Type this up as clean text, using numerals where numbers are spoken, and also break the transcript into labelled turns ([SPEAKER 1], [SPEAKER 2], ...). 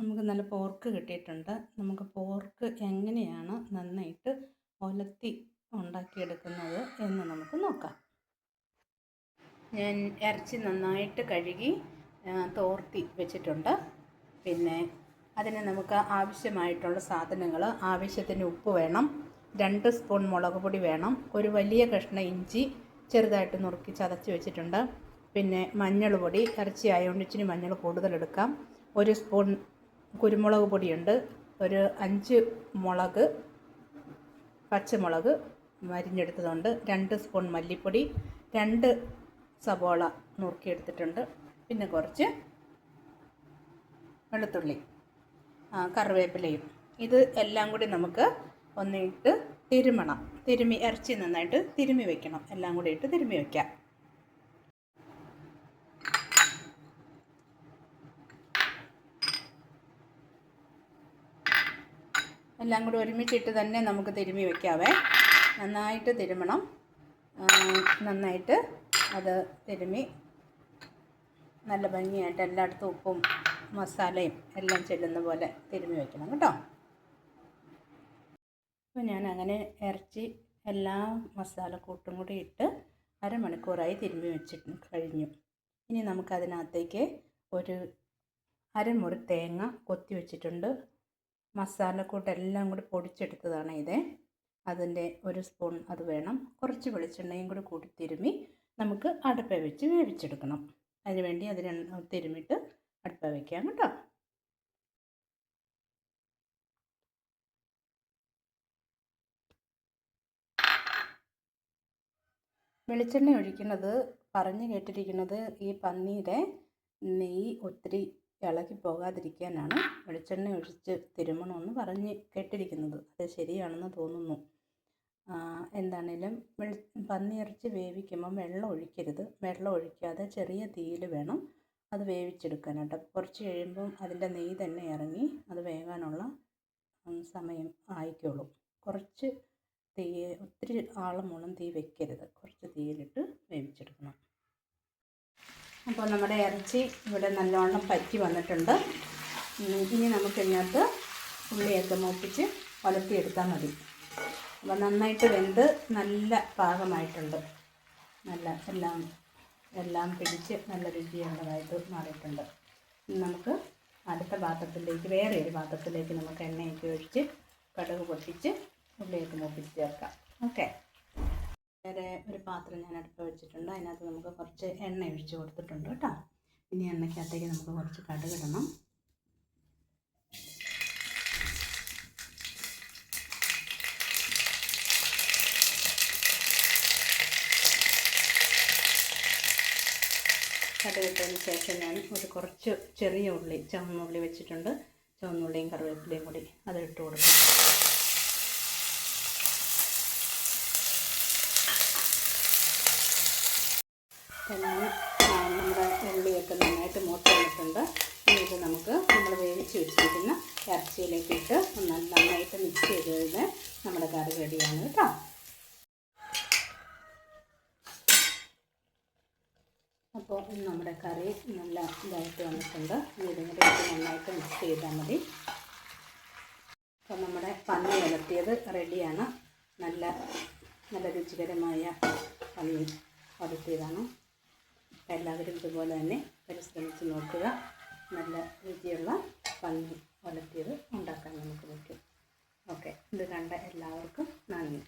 [SPEAKER 1] നമുക്ക് നല്ല പോർക്ക് കിട്ടിയിട്ടുണ്ട്. നമുക്ക് പോർക്ക് എങ്ങനെയാണ് നന്നായിട്ട് ഒലത്തി ഉണ്ടാക്കിയെടുക്കുന്നത് എന്ന് നമുക്ക് നോക്കാം. ഞാൻ ഇറച്ചി നന്നായിട്ട് കഴുകി തോർത്തി വെച്ചിട്ടുണ്ട്. പിന്നെ അതിന് നമുക്ക് ആവശ്യമായിട്ടുള്ള സാധനങ്ങൾ: ആവശ്യത്തിന് ഉപ്പ് വേണം, 2 സ്പൂൺ മുളക് പൊടി വേണം, ഒരു വലിയ കഷ്ണം ഇഞ്ചി ചെറുതായിട്ട് നുറുക്കി ചതച്ച് വെച്ചിട്ടുണ്ട്. പിന്നെ മഞ്ഞൾ പൊടി, ഇറച്ചി ആയതുകൊണ്ട് ഇച്ചിരി മഞ്ഞൾ കൂടുതലെടുക്കാം. 1 സ്പൂൺ കുരുമുളക് പൊടിയുണ്ട്. ഒരു 5 മുളക്, പച്ചമുളക് അരിഞ്ഞെടുത്തതുണ്ട്. 2 സ്പൂൺ മല്ലിപ്പൊടി, 2 സബോള നുറുക്കിയെടുത്തിട്ടുണ്ട്. പിന്നെ കുറച്ച് വെളുത്തുള്ളി, കറിവേപ്പിലയും. ഇത് എല്ലാം കൂടി നമുക്ക് ഒന്നിട്ട് ഇറച്ചി നന്നായിട്ട് തിരുമ്മി വെക്കണം. എല്ലാം കൂടി ഇട്ട് തിരുമ്മി വയ്ക്കാം. എല്ലാം കൂടി ഒരുമിച്ചിട്ട് തന്നെ നമുക്ക് തിരുമ്മി വയ്ക്കാവേ. നന്നായിട്ട് തിരുമ്മണം. നന്നായിട്ട് അത് തിരുമ്മി നല്ല ഭംഗിയായിട്ട് എല്ലായിടത്തും ഉപ്പും മസാലയും എല്ലാം ചെല്ലുന്ന പോലെ തിരുമ്മി വയ്ക്കണം കേട്ടോ. അപ്പോൾ ഞാൻ അങ്ങനെ ഇറച്ചി എല്ലാ മസാലക്കൂട്ടും കൂടി ഇട്ട് അരമണിക്കൂറായി തിരുമ്മി വെച്ചിട്ട് കഴിഞ്ഞു. ഇനി നമുക്കതിനകത്തേക്ക് ഒരു അരമുറി തേങ്ങ കൊത്തി വെച്ചിട്ടുണ്ട്. മസാലക്കൂട്ടെല്ലാം കൂടി പൊടിച്ചെടുത്തതാണ് ഇത്. അതിൻ്റെ 1 സ്പൂൺ അത് വേണം. കുറച്ച് വെളിച്ചെണ്ണയും കൂടി കൂട്ടി തിരുമ്മി നമുക്ക് അടുപ്പേ വെച്ച് വേവിച്ചെടുക്കണം. അതിനുവേണ്ടി അതിന് തിരുമ്മിട്ട് അടുപ്പേ വയ്ക്കാം കേട്ടോ. വെളിച്ചെണ്ണ ഒഴിക്കുന്നത് പറഞ്ഞു കേട്ടിരിക്കുന്നത് ഈ പന്നിയുടെ നെയ്യ് ഒത്തിരി ഇളകി പോകാതിരിക്കാനാണ് വെളിച്ചെണ്ണ ഒഴിച്ച് തിരുമണമെന്ന് പറഞ്ഞ് കേട്ടിരിക്കുന്നത്. അത് ശരിയാണെന്ന് തോന്നുന്നു. എന്താണേലും പന്നി ഇറച്ചി വേവിക്കുമ്പം വെള്ളം ഒഴിക്കരുത്. വെള്ളം ഒഴിക്കാതെ ചെറിയ തീയിൽ വേണം അത് വേവിച്ചെടുക്കാനായിട്ട്. കുറച്ച് കഴിയുമ്പം അതിൻ്റെ നെയ്യ് തന്നെ ഇറങ്ങി അത് വേകാനുള്ള സമയം ആയിക്കോളും. കുറച്ച് ഒത്തിരി ആളമൂളം തീ വെക്കരുത്. കുറച്ച് തീയിലിട്ട് വേവിച്ചെടുക്കണം. അപ്പോൾ നമ്മുടെ ഇറച്ചി ഇവിടെ നല്ലോണം പറ്റി വന്നിട്ടുണ്ട്. ഇനി നമുക്കിതിനകത്ത് ഉള്ളിയൊക്കെ മൂപ്പിച്ച് വലത്തിയെടുത്താൽ മതി. അപ്പോൾ നന്നായിട്ട് വെന്ത് നല്ല പാകമായിട്ടുണ്ട്. നല്ല എല്ലാം പിടിച്ച് നല്ല രുചിയുള്ളതായിട്ട് മാറിയിട്ടുണ്ട്. നമുക്ക് അടുത്ത പാത്രത്തിലേക്ക്, വേറെ ഒരു പാത്രത്തിലേക്ക് നമുക്ക് എണ്ണയൊക്കെ ഒഴിച്ച് കടുക് പൊട്ടിച്ച് ഉള്ളിയൊക്കെ മൂപ്പിച്ച് ചേർക്കാം. ഓക്കെ. വേറെ ഒരു പാത്രം ഞാൻ അടുപ്പ് വെച്ചിട്ടുണ്ട്. അതിനകത്ത് നമുക്ക് കുറച്ച് എണ്ണ ഒഴിച്ച് കൊടുത്തിട്ടുണ്ട് കേട്ടോ. ഇനി എണ്ണയ്ക്കകത്തേക്ക് നമുക്ക് കുറച്ച് കടുക് ഇടണം. കടുക് ഇട്ടതിന് ശേഷം ഞാൻ കുറച്ച് ചെറിയ ഉള്ളി, ചുവന്നുള്ളി വെച്ചിട്ടുണ്ട്. ചുവന്നുള്ളിയും കറിവേപ്പിലയും കൂടി അത് ഇട്ട് കൊടുക്കും. നമ്മുടെ ഉള്ളിയൊക്കെ നന്നായിട്ട് മൂത്ത് വന്നിട്ടുണ്ട്. ഇനി ഇത് നമുക്ക് നമ്മൾ വേവിച്ച് വെച്ചിരിക്കുന്ന ഇറച്ചിയിലേക്ക് ഇട്ട് നന്നായിട്ട് മിക്സ് ചെയ്ത് കഴിഞ്ഞാൽ നമ്മുടെ കറി റെഡിയാണ് കേട്ടോ. അപ്പോൾ നമ്മുടെ കറി നല്ല ഇതായിട്ട് വന്നിട്ടുണ്ട്. ഇനി ഇതും കൂടി നന്നായിട്ട് മിക്സ് ചെയ്താൽ മതി. അപ്പോൾ നമ്മുടെ പന്നി ഉലത്തിയത് റെഡിയാണ്. നല്ല രുചികരമായ പന്നി ഉലത്തിയതാണ്. എല്ലാവരും ഇതുപോലെ തന്നെ പരിശ്രമിച്ച് നോക്കുക. നല്ല രുചിയുള്ള പന്നി ഉലത്തിയത് ഉണ്ടാക്കാൻ നമുക്ക് പറ്റും. ഓക്കെ. ഇത് കണ്ട എല്ലാവർക്കും നന്ദി.